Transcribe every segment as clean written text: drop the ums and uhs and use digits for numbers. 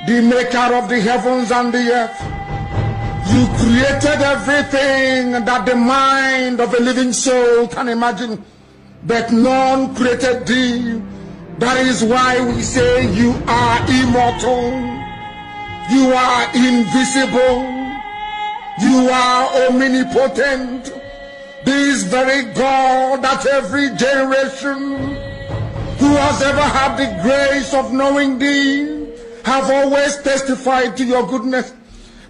the maker of the heavens and the earth. You created everything that the mind of a living soul can imagine, but none created thee. That is why we say you are immortal, you are invisible, you are omnipotent. This very God that every generation who has ever had the grace of knowing thee have always testified to your goodness.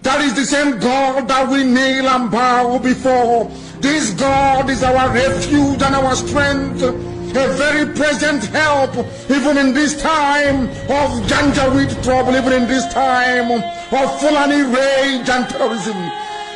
That is the same God that we kneel and bow before. This God is our refuge and our strength, a very present help, even in this time of Janjaweed trouble, even in this time of Fulani rage and terrorism.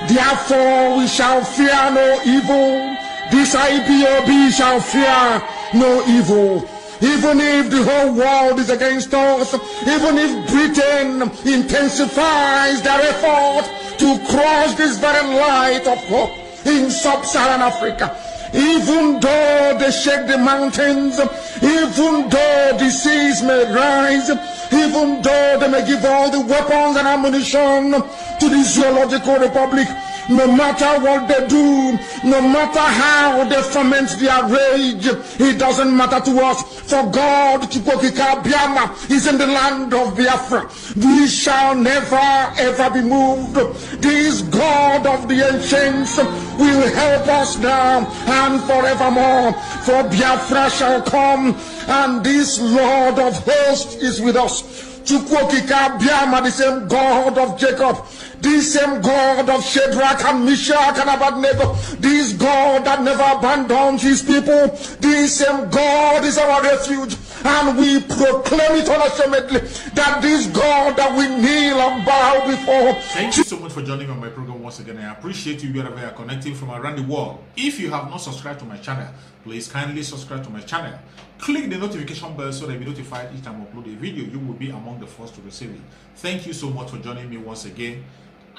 Therefore we shall fear no evil. This IPOB shall fear no evil. Even if the whole world is against us, even if Britain intensifies their effort to crush this very light of hope in sub-Saharan Africa, even though they shake the mountains, even though the seas may rise, even though they may give all the weapons and ammunition to the Zoological Republic, no matter what they do, no matter how they ferment their rage, it doesn't matter to us. For God, tBeManaged, is in the land of Biafra. We shall never ever be moved. This God of the ancients will help us now and forevermore. For Biafra shall come, and this Lord of hosts is with us. tBeManaged, the same God of Jacob, this same God of Shadrach and Meshach and Abednego, this God that never abandons his people, this same God is our refuge, and we proclaim it unashamedly that this God that we kneel and bow before. Thank you so much for joining me on my program once again. I appreciate you wherever you are connecting from around the world. If you have not subscribed to my channel, please kindly subscribe to my channel. Click the notification bell so that you'll be notified each time I upload a video. You will be among the first to receive it. Thank you so much for joining me once again.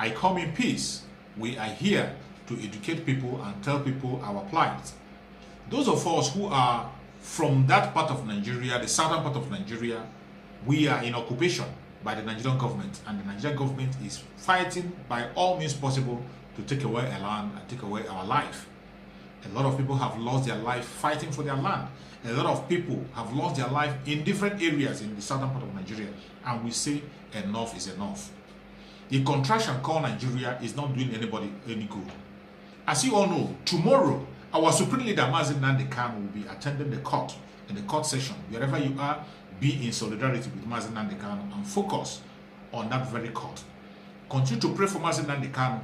I come in peace. We are here to educate people and tell people our plight. Those of us who are from that part of Nigeria, the southern part of Nigeria, we are in occupation by the Nigerian government, and the Nigerian government is fighting by all means possible to take away our land and take away our life. A lot of people have lost their life fighting for their land. A lot of people have lost their life in different areas in the southern part of Nigeria, and we say enough is enough. The contraction called Nigeria is not doing anybody any good. As you all know, tomorrow our Supreme Leader Mazi Nnamdi Kanu will be attending the court, in the court session. Wherever you are, be in solidarity with Mazi Nnamdi Kanu and focus on that very court. Continue to pray for Mazi Nnamdi Kanu.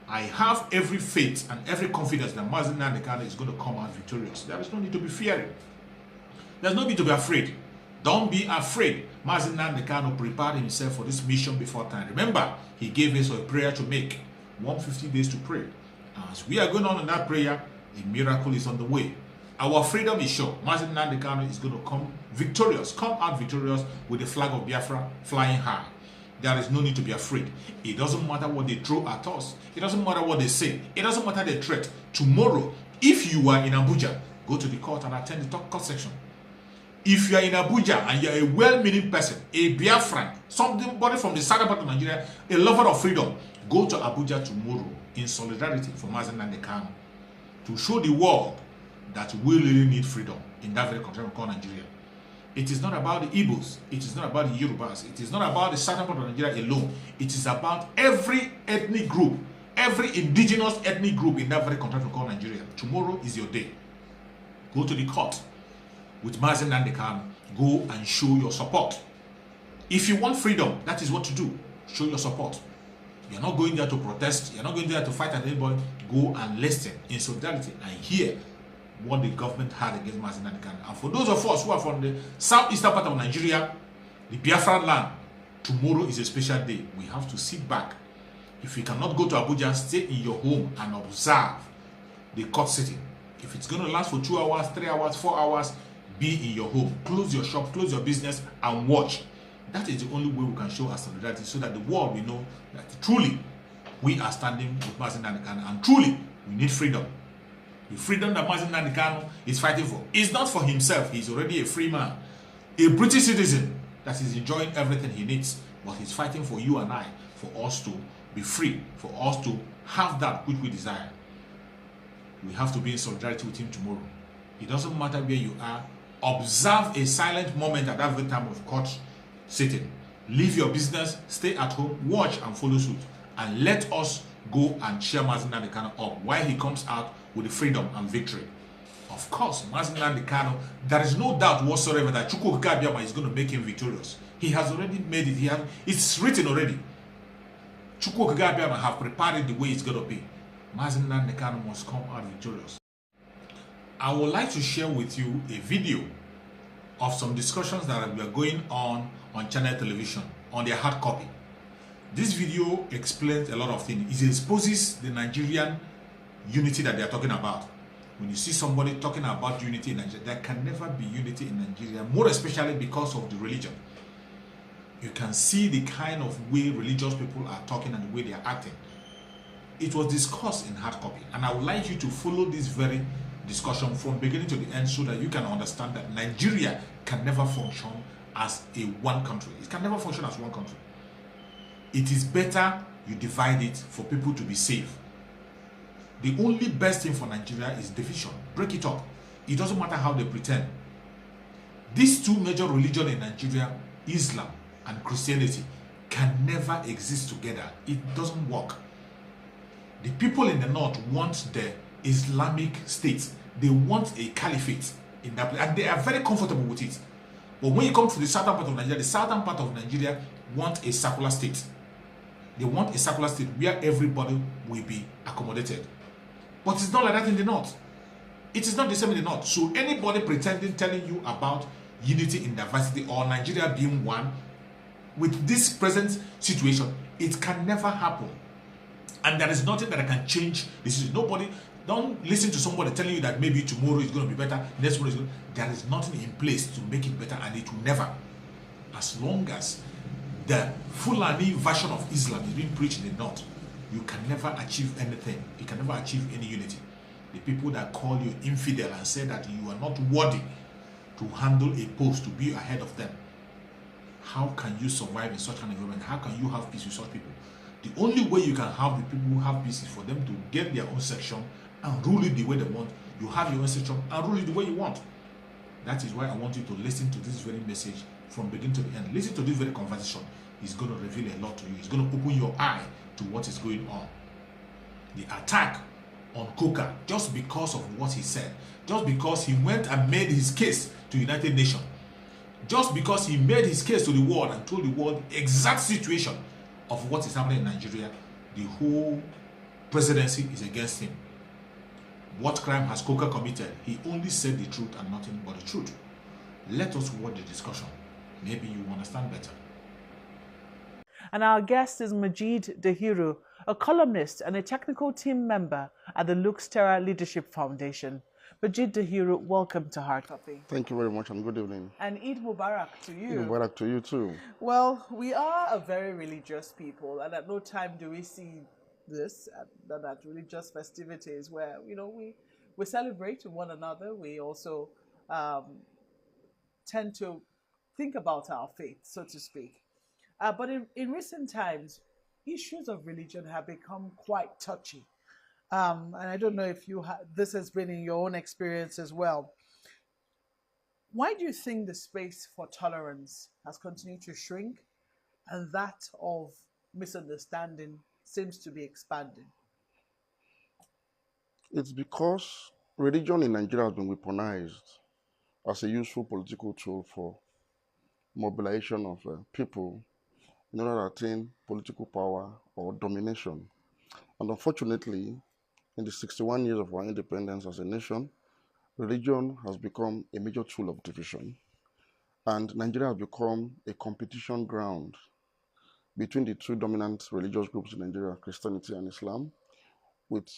I have every faith and every confidence that Mazi Nnamdi Kanu is going to come out victorious. There is no need to be fearing. There's no need to be afraid. Don't be afraid. Mazi Nnamdi Kanu prepared himself for this mission before time. Remember, he gave us a prayer to make. 150 days to pray. As we are going on in that prayer, a miracle is on the way. Our freedom is sure. Mazi Nnamdi Kanu is going to come victorious. Come out victorious with the flag of Biafra flying high. There is no need to be afraid. It doesn't matter what they throw at us. It doesn't matter what they say. It doesn't matter the threat. Tomorrow, if you are in Abuja, go to the court and attend the court section. If you are in Abuja and you are a well-meaning person, a Biafran, somebody from the southern part of Nigeria, a lover of freedom, go to Abuja tomorrow in solidarity for Mazi Nnamdi Kanu to show the world that we really need freedom in that very country called Nigeria. It is not about the Igbos, it is not about the Yorubas, it is not about the southern part of Nigeria alone. It is about every ethnic group, every indigenous ethnic group in that very country called Nigeria. Tomorrow is your day. Go to the court with Mazi Nnamdi Kanu. Go and show your support. If you want freedom, that is what to do. Show your support. You're not going there to protest. You're not going there to fight at anybody. Go and listen in solidarity and hear what the government had against Mazi Nnamdi Kanu. And for those of us who are from the southeastern part of Nigeria, the Biafran land, tomorrow is a special day. We have to sit back. If you cannot go to Abuja, stay in your home and observe the court sitting. If it's going to last for 2 hours, 3 hours, 4 hours, be in your home. Close your shop, close your business, and watch. That is the only way we can show our solidarity, so that the world will know that truly we are standing with Mazi Nnamdi Kanu, and truly we need freedom. The freedom that Mazi Nnamdi Kanu is fighting for is not for himself. He's already a free man, a British citizen that is enjoying everything he needs. but he's fighting for you and I, for us to be free, for us to have that which we desire. We have to be in solidarity with him tomorrow. It doesn't matter where you are. Observe a silent moment at every time of court sitting. Leave your business, stay at home, watch and follow suit. And let us go and cheer Mazi Nnamdi Kanu up while he comes out with the freedom and victory. Of course, Mazi Nnamdi Kanu, there is no doubt whatsoever that Chuks is going to make him victorious. He has already made it. It's written already. Chuks have prepared it the way it's going to be. Mazi Nnamdi Kanu must come out victorious. I would like to share with you a video of some discussions that were going on channel television on their hard copy. This video explains a lot of things. It exposes the Nigerian unity that they are talking about. When you see somebody talking about unity in Nigeria, there can never be unity in Nigeria, more especially because of the religion. You can see the kind of way religious people are talking and the way they are acting. It was discussed in hard copy, and I would like you to follow this very discussion from beginning to the end so that you can understand that Nigeria can never function as a one country. It can never function as one country. It is better you divide it for people to be safe. The only best thing for Nigeria is division. Break it up. It doesn't matter how they pretend. These two major religions in Nigeria, Islam and Christianity, can never exist together. It doesn't work. The people in the north want the Islamic state. They want a caliphate in that place, and they are very comfortable with it. But when you come to the southern part of Nigeria, the southern part of Nigeria want a secular state. They want a secular state where everybody will be accommodated. But it's not like that in the north. It is not the same in the north. So anybody pretending, telling you about unity in diversity or Nigeria being one, with this present situation, it can never happen. And there is nothing that can change this. Nobody, don't listen to somebody telling you that maybe tomorrow is going to be better, next tomorrow is going to, there is nothing in place to make it better, and it will never. As long as the Fulani version of Islam is being preached in the north, you can never achieve anything. You can never achieve any unity. The people that call you infidel and say that you are not worthy to handle a post, to be ahead of them, how can you survive in such an environment? How can you have peace with such people? The only way you can have the people who have peace is for them to get their own section and rule it the way they want. You have your own section and rule it the way you want. That is why I want you to listen to this very message from beginning to the end. Listen to this very conversation. It's going to reveal a lot to you. It's going to open your eye to what is going on. The attack on COPYA, just because of what he said, just because he went and made his case to United Nations, just because he made his case to the world and told the world the exact situation of what is happening in Nigeria, the whole presidency is against him. What crime has COPYA committed? He only said the truth and nothing but the truth. Let us watch the discussion. Maybe you understand better. And our guest is Majid Dahiru, a columnist and a technical team member at the Luxterra Leadership Foundation. Majid Dahiru, welcome to Hard Copy. Thank you very much and good evening. And Eid Mubarak to you. Eid Mubarak to you too. Well, we are a very religious people, and at no time do we see this, that religious festivities where, you know, we celebrate one another. We also tend to think about our faith, so to speak. But in recent times, issues of religion have become quite touchy. And I don't know if this has been in your own experience as well. Why do you think the space for tolerance has continued to shrink and that of misunderstanding seems to be expanding? It's because religion in Nigeria has been weaponized as a useful political tool for mobilization of people in order to attain political power or domination. And unfortunately, in the 61 years of our independence as a nation, religion has become a major tool of division. And Nigeria has become a competition ground between the two dominant religious groups in Nigeria, Christianity and Islam, with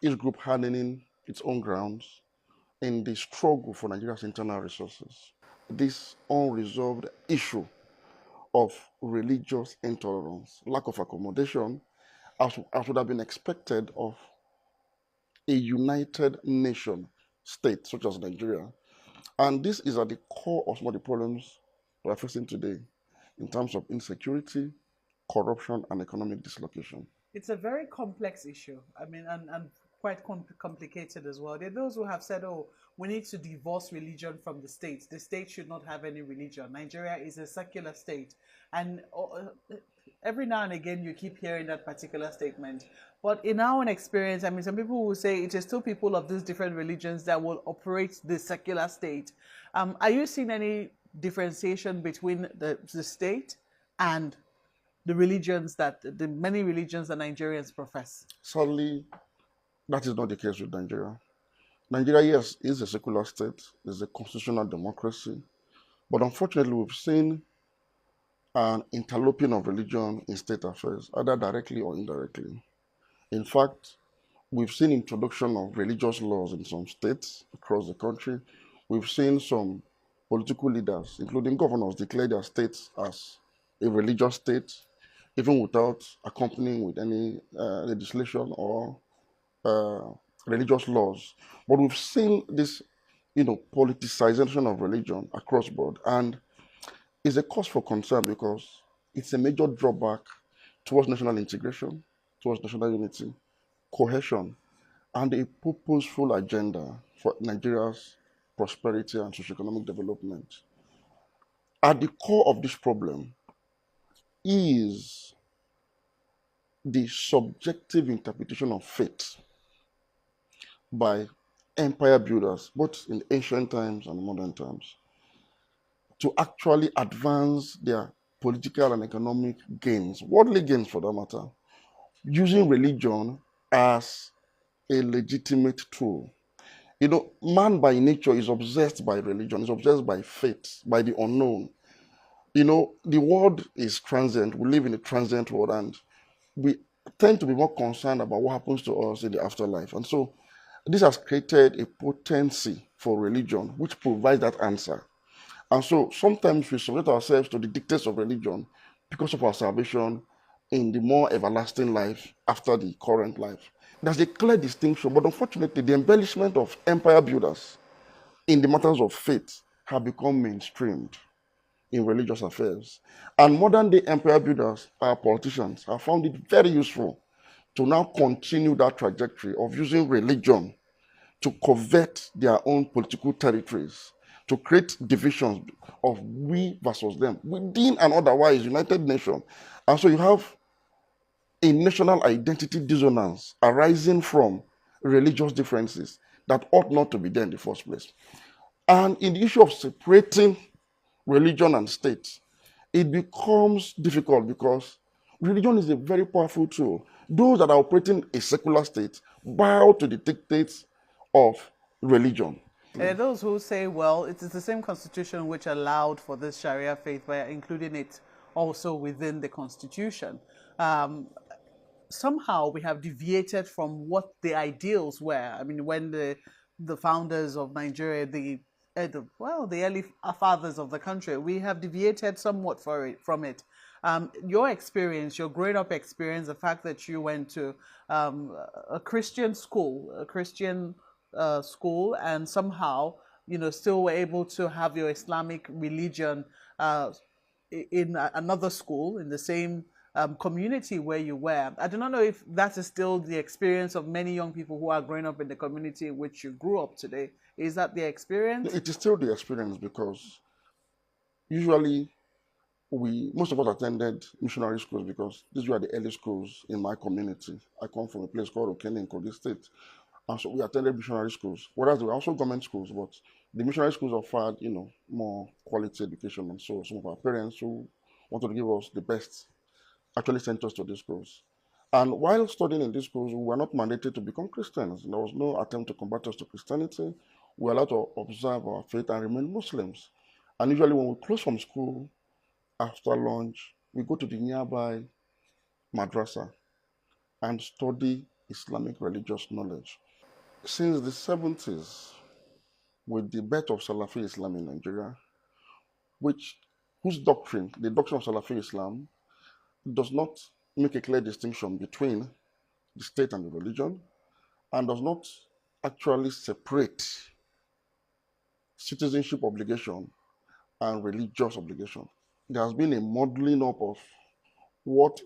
each group hardening its own grounds in the struggle for Nigeria's internal resources. This unresolved issue of religious intolerance, lack of accommodation, as would have been expected of a united nation state such as Nigeria. And this is at the core of some of the problems we are facing today. in terms of insecurity, corruption, and economic dislocation. It's a very complex issue. I mean, and quite complicated as well. There are those who have said, oh, we need to divorce religion from the state. The state should not have any religion. Nigeria is a secular state. And every now and again, you keep hearing that particular statement. But in our own experience, I mean, some people will say it is still people of these different religions that will operate the secular state. Are you seeing any differentiation between the state and the religions the many religions that Nigerians profess? Sadly, that is not the case with Nigeria. Nigeria, yes, is a secular state, is a constitutional democracy, but unfortunately, we've seen an interloping of religion in state affairs, either directly or indirectly. In fact, we've seen introduction of religious laws in some states across the country. We've seen some political leaders, including governors, declare their states as a religious state, even without accompanying with any legislation or religious laws. But we've seen this, politicization of religion across board, and it's a cause for concern because it's a major drawback towards national integration, towards national unity, cohesion, and a purposeful agenda for Nigeria's prosperity and socioeconomic development. At the core of this problem is the subjective interpretation of faith by empire builders, both in ancient times and modern times, to actually advance their political and economic gains, worldly gains for that matter, using religion as a legitimate tool. Man by nature is obsessed by religion, is obsessed by faith, by the unknown. The world is transient. We live in a transient world, and we tend to be more concerned about what happens to us in the afterlife. And so this has created a potency for religion, which provides that answer. And so sometimes we submit ourselves to the dictates of religion because of our salvation in the more everlasting life after the current life. There's a clear distinction, but unfortunately, the embellishment of empire builders in the matters of faith have become mainstreamed in religious affairs. And modern-day empire builders, our politicians, have found it very useful to now continue that trajectory of using religion to covet their own political territories, to create divisions of we versus them, within and otherwise United Nations. And so you have a national identity dissonance arising from religious differences that ought not to be there in the first place. And in the issue of separating religion and state, it becomes difficult because religion is a very powerful tool. Those that are operating a secular state bow to the dictates of religion. There are those who say, well, it is the same constitution which allowed for this Sharia faith by including it also within the constitution. Somehow we have deviated from what the ideals were. I mean, when the founders of Nigeria, the early fathers of the country, we have deviated somewhat from it. Your experience, your growing up experience, the fact that you went to a Christian school, and somehow, still were able to have your Islamic religion in another school in the same community where you were. I do not know if that is still the experience of many young people who are growing up in the community in which you grew up today. Is that the experience? It is still the experience because usually most of us attended missionary schools because these were the early schools in my community. I come from a place called Okene in Kogi State. And so we attended missionary schools, whereas there were also government schools, but the missionary schools offered, more quality education. And so some of our parents who wanted to give us the best actually sent us to these schools. And while studying in these schools, we were not mandated to become Christians. There was no attempt to convert us to Christianity. We were allowed to observe our faith and remain Muslims. And usually when we close from school, after lunch, we go to the nearby madrasa and study Islamic religious knowledge. Since the 70s, with the birth of Salafi Islam in Nigeria, whose doctrine, the doctrine of Salafi Islam, does not make a clear distinction between the state and the religion, and does not actually separate citizenship obligation and religious obligation. there has been a modeling up of what,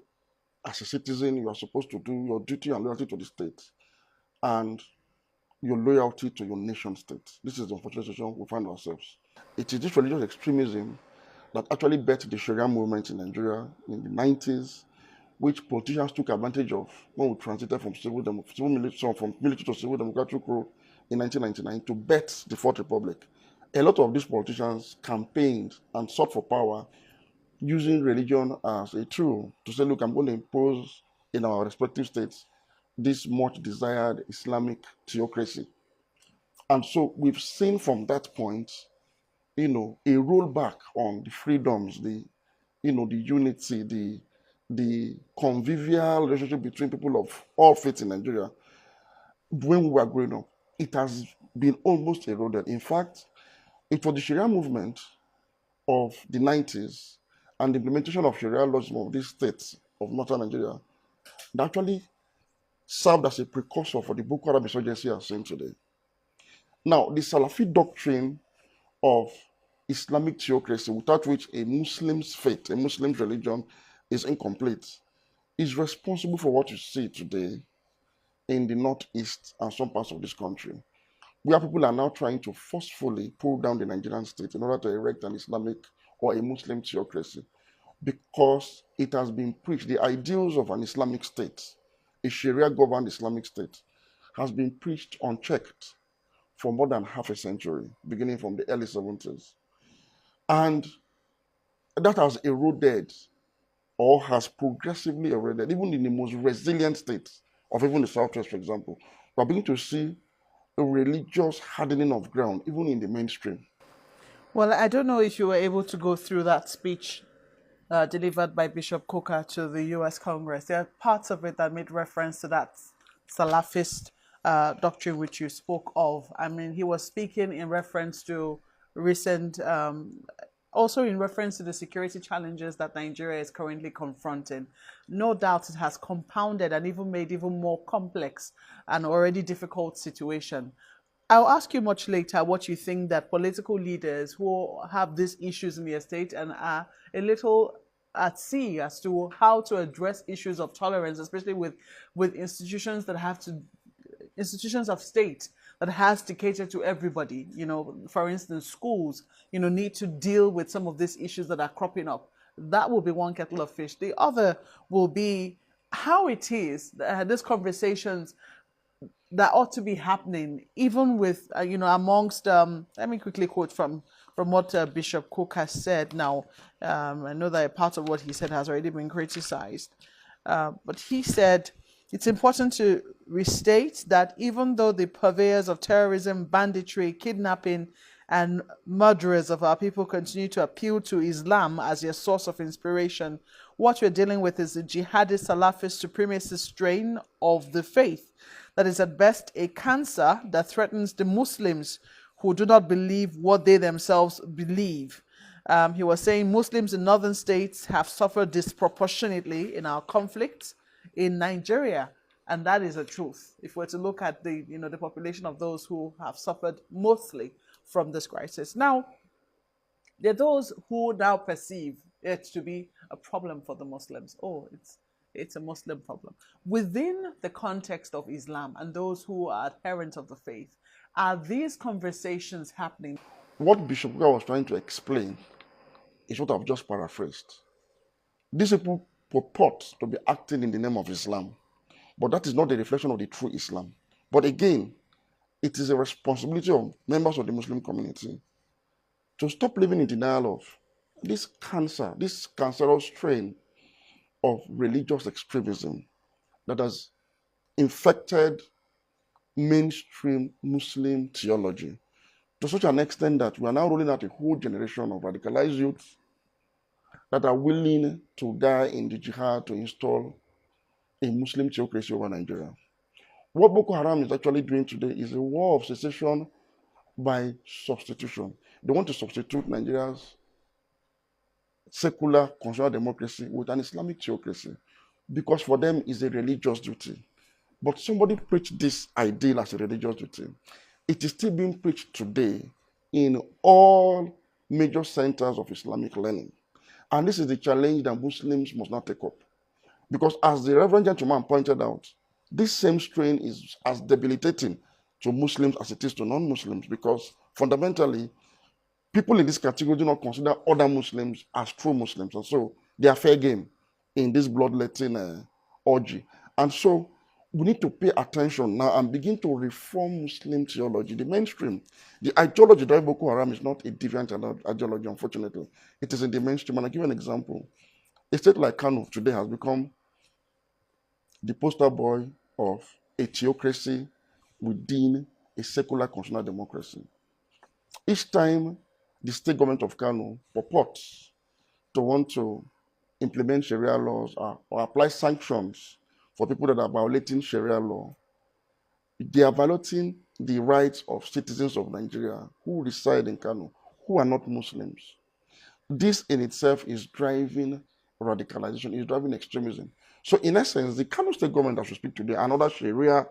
as a citizen, you are supposed to do, your duty and loyalty to the state, and your loyalty to your nation state. This is the unfortunate situation we find ourselves. It is this religious extremism that actually birthed the Sharia movement in Nigeria in the 90s, which politicians took advantage of when we transited from military to civil democratic rule in 1999 to bet the Fourth Republic. A lot of these politicians campaigned and sought for power using religion as a tool to say, look, I'm going to impose in our respective states this much desired Islamic theocracy. And so we've seen from that point, a rollback on the freedoms, the unity, the convivial relationship between people of all faiths in Nigeria. When we were growing up, it has been almost eroded. In fact, it was the Sharia movement of the 90s and the implementation of Sharia laws of these states of northern Nigeria that actually served as a precursor for the Boko Haram insurgency as seen today. Now, the Salafi doctrine of Islamic theocracy, without which a Muslim's faith, a Muslim's religion is incomplete, is responsible for what you see today in the northeast and some parts of this country, where people are now trying to forcefully pull down the Nigerian state in order to erect an Islamic or a Muslim theocracy, because it has been preached, the ideals of an Islamic state, a Sharia-governed Islamic state, has been preached unchecked for more than half a century, beginning from the early 70s. And that has eroded or has progressively eroded, even in the most resilient states of even the Southwest, for example. We're beginning to see a religious hardening of ground, even in the mainstream. Well, I don't know if you were able to go through that speech delivered by Bishop Coker to the U.S. Congress. There are parts of it that made reference to that Salafist doctrine which you spoke of. I mean, he was speaking in reference to recent, also in reference to the security challenges that Nigeria is currently confronting. No doubt it has compounded and even made even more complex an already difficult situation. I'll ask you much later what you think that political leaders who have these issues in their state and are a little at sea as to how to address issues of tolerance, especially with institutions that have to, institutions of state that has to cater to everybody. For instance, schools, need to deal with some of these issues that are cropping up. That will be one kettle of fish. The other will be how it is, these conversations that ought to be happening, even with, amongst, let me quickly quote from what Bishop Coker said. Now, I know that a part of what he said has already been criticized, but he said, it's important to restate that even though the purveyors of terrorism, banditry, kidnapping, and murderers of our people continue to appeal to Islam as their source of inspiration, what we're dealing with is the jihadist Salafist supremacist strain of the faith that is at best a cancer that threatens the Muslims who do not believe what they themselves believe. He was saying Muslims in northern states have suffered disproportionately in our conflicts in Nigeria, and that is a truth. If we're to look at the population of those who have suffered mostly from this crisis. Now, there are those who now perceive it to be a problem for the Muslims. Oh, it's a Muslim problem. Within the context of Islam and those who are adherents of the faith, are these conversations happening? What Bishop Coker was trying to explain is what I've just paraphrased. These people purport to be acting in the name of Islam, but that is not the reflection of the true Islam. But again, it is a responsibility of members of the Muslim community to stop living in denial of this cancer, this cancerous strain of religious extremism that has infected mainstream Muslim theology to such an extent that we are now rolling out a whole generation of radicalized youth that are willing to die in the jihad to install a Muslim theocracy over Nigeria. What Boko Haram is actually doing today is a war of secession by substitution. They want to substitute Nigeria's secular constitutional democracy with an Islamic theocracy because for them it's a religious duty. But somebody preached this ideal as a religious duty. It is still being preached today in all major centers of Islamic learning. And this is the challenge that Muslims must not take up. Because as the Reverend Gentleman pointed out, this same strain is as debilitating to Muslims as it is to non-Muslims, because fundamentally, people in this category do not consider other Muslims as true Muslims. And so they are fair game in this bloodletting orgy. And so we need to pay attention now and begin to reform Muslim theology, the mainstream. The ideology that Boko Haram is not a deviant ideology, unfortunately. It is in the mainstream. And I'll give you an example. A state like Kano today has become the poster boy of a theocracy within a secular constitutional democracy. Each time the state government of Kano purports to want to implement Sharia laws or apply sanctions for people that are violating Sharia law, they are violating the rights of citizens of Nigeria who reside in Kano, who are not Muslims. This in itself is driving radicalization, is driving extremism. So in essence, the Kano state government that we speak today and other Sharia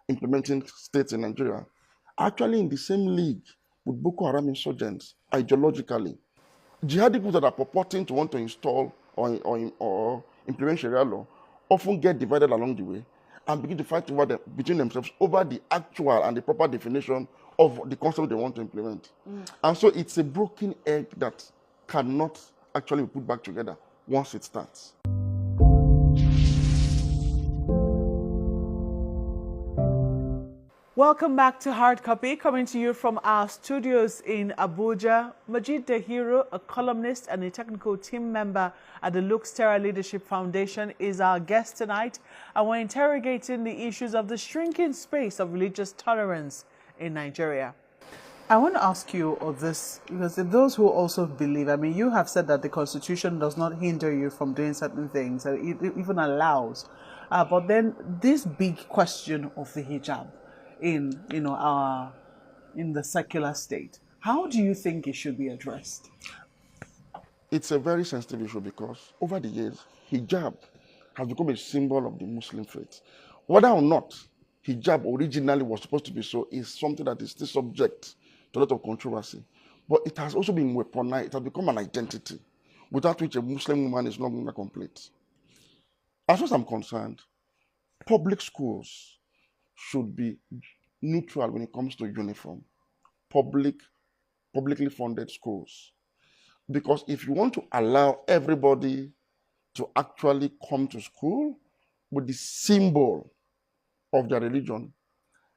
implementing states in Nigeria are actually in the same league with Boko Haram insurgents ideologically. Jihadi groups that are purporting to want to install or implement Sharia law often get divided along the way and begin to fight between themselves over the actual and the proper definition of the concept they want to implement. And so it's a broken egg that cannot actually be put back together once it starts. Welcome back to Hard Copy, coming to you from our studios in Abuja. Majid Dahiru, a columnist and a technical team member at the Luxterra Leadership Foundation, is our guest tonight, and we're interrogating the issues of the shrinking space of religious tolerance in Nigeria. I want to ask you of this, because those who also believe, I mean, you have said that the Constitution does not hinder you from doing certain things, and it even allows. But then this big question of the hijab in the secular state, how do you think it should be addressed? It's a very sensitive issue because over the years, hijab has become a symbol of the Muslim faith. Whether or not hijab originally was supposed to be so is something that is still subject to a lot of controversy. But it has also been weaponized. It has become an identity without which a Muslim woman is no longer complete. As far as I'm concerned, public schools should be neutral when it comes to uniform. Publicly funded schools. Because if you want to allow everybody to actually come to school with the symbol of their religion,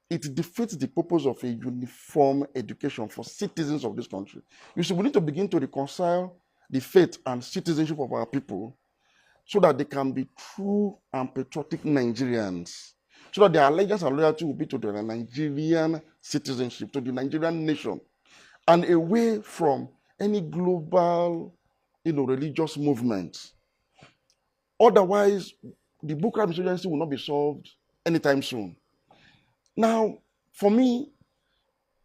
it defeats the purpose of a uniform education for citizens of this country. You see, we need to begin to reconcile the faith and citizenship of our people so that they can be true and patriotic Nigerians, so that their allegiance and loyalty will be to the Nigerian citizenship, to the Nigerian nation, and away from any global, religious movement. Otherwise, the Boko Haram insurgency will not be solved anytime soon. Now, for me,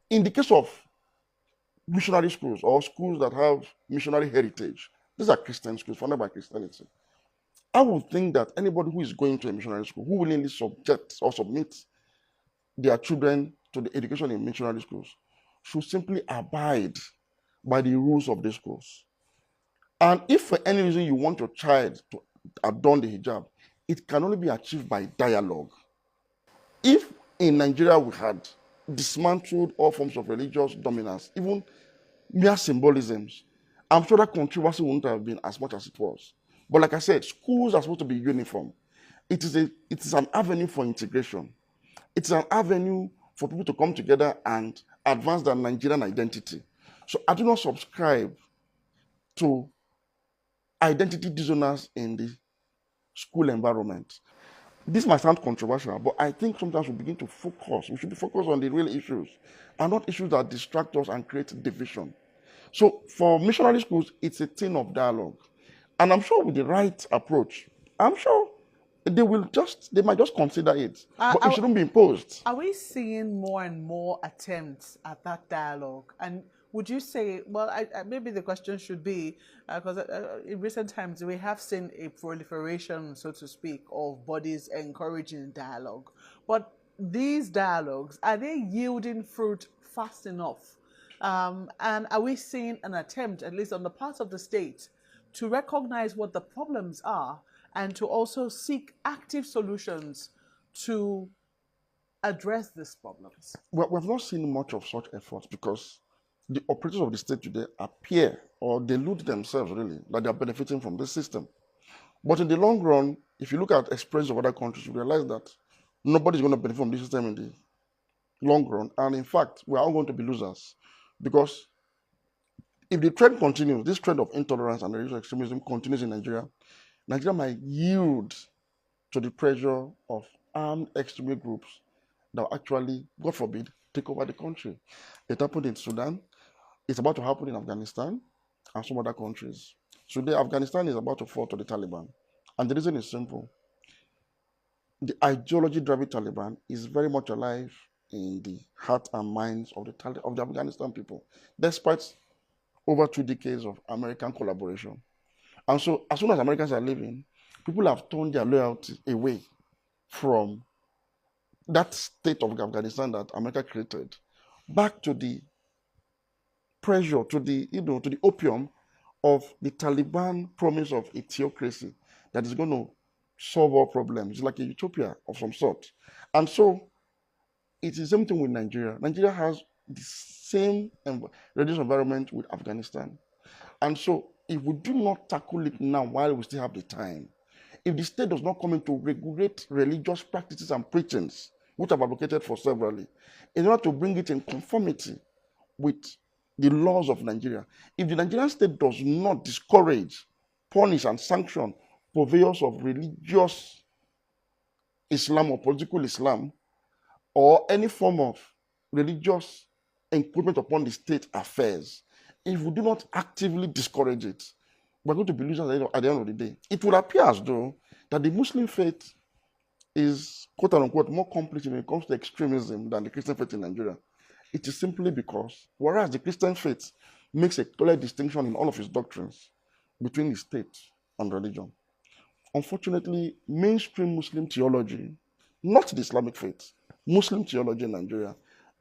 in the case of missionary schools or schools that have missionary heritage, these are Christian schools funded by Christianity. I would think that anybody who is going to a missionary school, who willingly submit their children to the education in missionary schools, should simply abide by the rules of the schools. And if for any reason you want your child to adorn the hijab, it can only be achieved by dialogue. If in Nigeria we had dismantled all forms of religious dominance, even mere symbolisms, I'm sure that controversy wouldn't have been as much as it was. But like I said, schools are supposed to be uniform. It is an avenue for integration. It's an avenue for people to come together and advance their Nigerian identity. So I do not subscribe to identity dissonance in the school environment. This might sound controversial, but I think sometimes we begin to focus. We should be focused on the real issues and not issues that distract us and create division. So for missionary schools, it's a thing of dialogue. And I'm sure with the right approach, I'm sure they might just consider it, but it shouldn't be imposed. Are we seeing more and more attempts at that dialogue? And would you say, well, maybe the question should be, because in recent times we have seen a proliferation, so to speak, of bodies encouraging dialogue. But these dialogues, are they yielding fruit fast enough? And are we seeing an attempt, at least on the part of the state, to recognize what the problems are and to also seek active solutions to address these problems? Well, we've not seen much of such efforts because the operators of the state today appear or delude themselves really that they are benefiting from this system. But in the long run, if you look at experience of other countries, you realize that nobody's going to benefit from this system in the long run. And in fact, we are all going to be losers. Because if the trend continues, this trend of intolerance and religious extremism continues in Nigeria, Nigeria might yield to the pressure of armed extremist groups that will actually, God forbid, take over the country. It happened in Sudan. It's about to happen in Afghanistan and some other countries. Today, Afghanistan is about to fall to the Taliban. And the reason is simple. The ideology driving Taliban is very much alive in the heart and minds of the Afghanistan people, despite over 2 decades of American collaboration. And so, as soon as Americans are leaving, people have turned their loyalty away from that state of Afghanistan that America created, back to the pressure, to the opium of the Taliban promise of a theocracy that is going to solve all problems. It's like a utopia of some sort. And so, it's the same thing with Nigeria. Nigeria has the same religious environment with Afghanistan. And so, if we do not tackle it now while we still have the time, if the state does not come in to regulate religious practices and preachings, which I've advocated for severally, in order to bring it in conformity with the laws of Nigeria, if the Nigerian state does not discourage, punish, and sanction purveyors of religious Islam or political Islam, or any form of religious encroachment upon the state affairs, if we do not actively discourage it, we're going to be losers at the end of the day. It will appear as though that the Muslim faith is, quote unquote, more complete when it comes to extremism than the Christian faith in Nigeria. It is simply because, whereas the Christian faith makes a clear distinction in all of its doctrines between the state and religion, unfortunately, mainstream Muslim theology, not the Islamic faith, Muslim theology in Nigeria,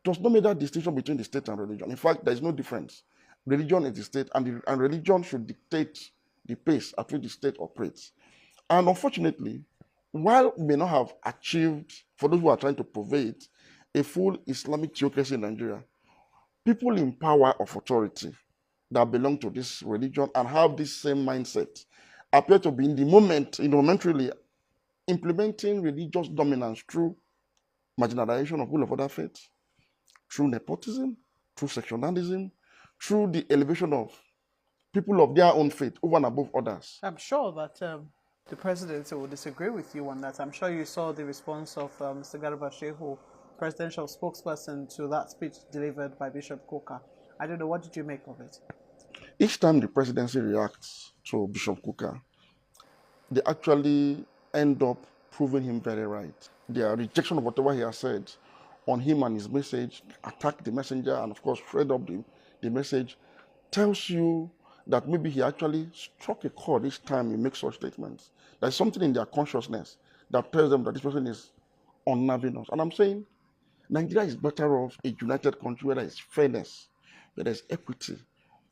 does not make that distinction between the state and religion. In fact, there is no difference. Religion is the state, and religion should dictate the pace at which the state operates. And unfortunately, while we may not have achieved, for those who are trying to pervade, a full Islamic theocracy in Nigeria, people in power of authority that belong to this religion and have this same mindset appear to be in the momentarily implementing religious dominance through marginalization of people of other faiths, through nepotism, through sectionalism, through the elevation of people of their own faith over and above others. I'm sure that the presidency will disagree with you on that. I'm sure you saw the response of Mr. Garba Shehu, presidential spokesperson, to that speech delivered by Bishop Kuka. I don't know, what did you make of it? Each time the presidency reacts to Bishop Kuka, they actually end up proving him very right. Their rejection of whatever he has said on him and his message, attack the messenger, and of course shred up the message, tells you that maybe he actually struck a chord each time he makes such statements. There's something in their consciousness that tells them that this person is unnerving us. And I'm saying Nigeria is better off a united country where there is fairness, where there is equity,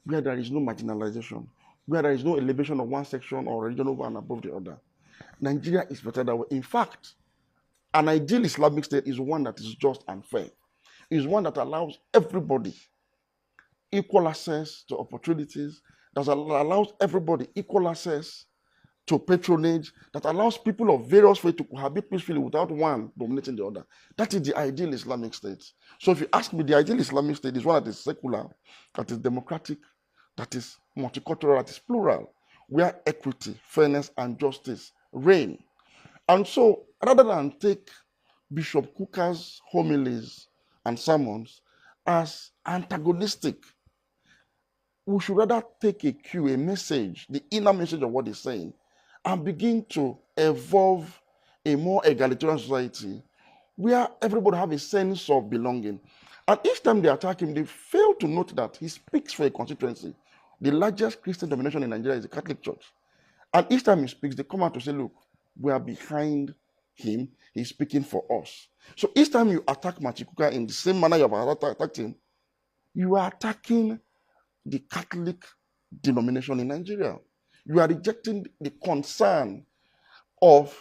where there is no marginalization, where there is no elevation of one section or religion over and above the other. Nigeria is better that way. In fact, an ideal Islamic state is one that is just and fair. It is one that allows everybody equal access to opportunities, that allows everybody equal access to patronage, that allows people of various faiths to cohabit peacefully without one dominating the other. That is the ideal Islamic state. So if you ask me, the ideal Islamic state is one that is secular, that is democratic, that is multicultural, that is plural, where equity, fairness, and justice reign. And so, rather than take Bishop Kuka's homilies and sermons as antagonistic, we should rather take a cue, a message, the inner message of what he's saying, and begin to evolve a more egalitarian society where everybody have a sense of belonging. And each time they attack him, they fail to note that he speaks for a constituency. The largest Christian denomination in Nigeria is the Catholic Church. And each time he speaks, they come out to say, look, we are behind him. He's speaking for us. So each time you attack Machikuka in the same manner you have attacked him, you are attacking the Catholic denomination in Nigeria. You are rejecting the concern of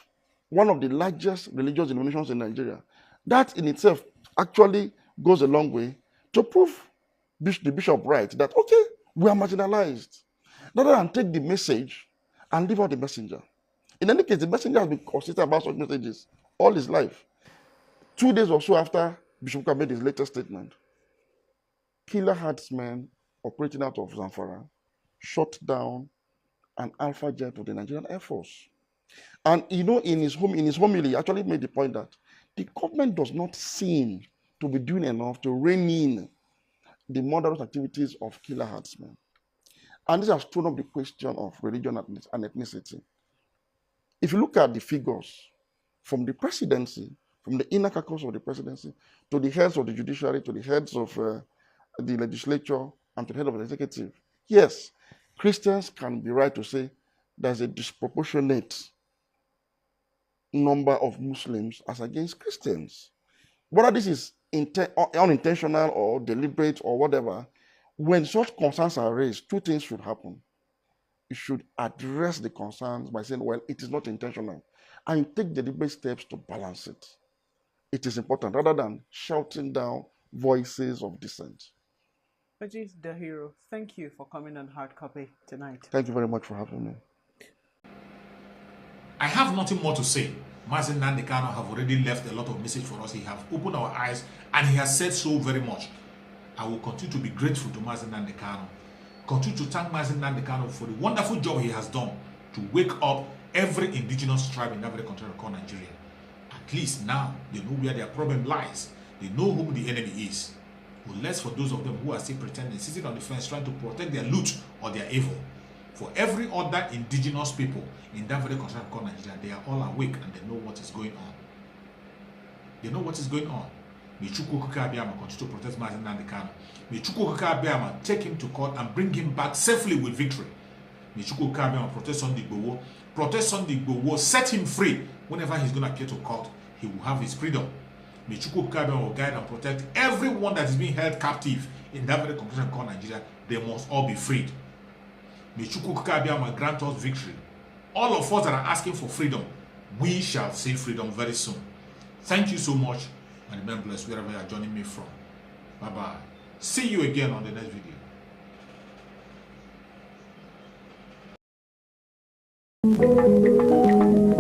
one of the largest religious denominations in Nigeria. That in itself actually goes a long way to prove the bishop right that, okay, we are marginalized. Rather than take the message and leave out the messenger. In any case, the messenger has been consistent about such messages all his life. 2 days or so after Bishop Chuks made his latest statement, killer herdsmen operating out of Zamfara shot down an Alpha jet of the Nigerian Air Force. And in his homily, he actually made the point that the government does not seem to be doing enough to rein in the murderous activities of killer herdsmen. And this has thrown up the question of religion and ethnicity. If you look at the figures from the presidency, from the inner caucus of the presidency, to the heads of the judiciary, to the heads of the legislature, and to the head of the executive, yes, Christians can be right to say there's a disproportionate number of Muslims as against Christians. Whether this is unintentional or deliberate or whatever, when such concerns are raised, 2 things should happen. You should address the concerns by saying, well, it is not intentional, and you take deliberate steps to balance it. It is important, rather than shouting down voices of dissent. Majid the Hero, thank you for coming on Hard Copy tonight. Thank you very much for having me. I have nothing more to say. Mazi Nnamdi Kanu have already left a lot of message for us. He have opened our eyes and he has said so very much. I will continue to be grateful to Mazi Nnamdi Kanu. Continue to thank Mazi Nnamdi Kanu for the wonderful job he has done to wake up every indigenous tribe in that very country called Nigeria. At least now they know where their problem lies. They know whom the enemy is. Unless for those of them who are still pretending, sitting on the fence, trying to protect their loot or their evil. For every other indigenous people in that very country called Nigeria, they are all awake and they know what is going on. They know what is going on. May Chukwu Abiyama continue to protect Mazi Nnamdi Kanu. May Chukwu Abiyama take him to court and bring him back safely with victory. May Chukwu Abiyama protect Sunday Igboho. Protect Sunday Igboho, set him free. Whenever he's going to appear to court, he will have his freedom. May Chukwu Abiyama will guide and protect everyone that is being held captive in that very country called Nigeria. They must all be freed. May Chukwu Abiyama grant us victory. All of us that are asking for freedom, we shall see freedom very soon. Thank you so much, and remain blessed wherever you are joining me from. Bye-bye. See you again on the next video.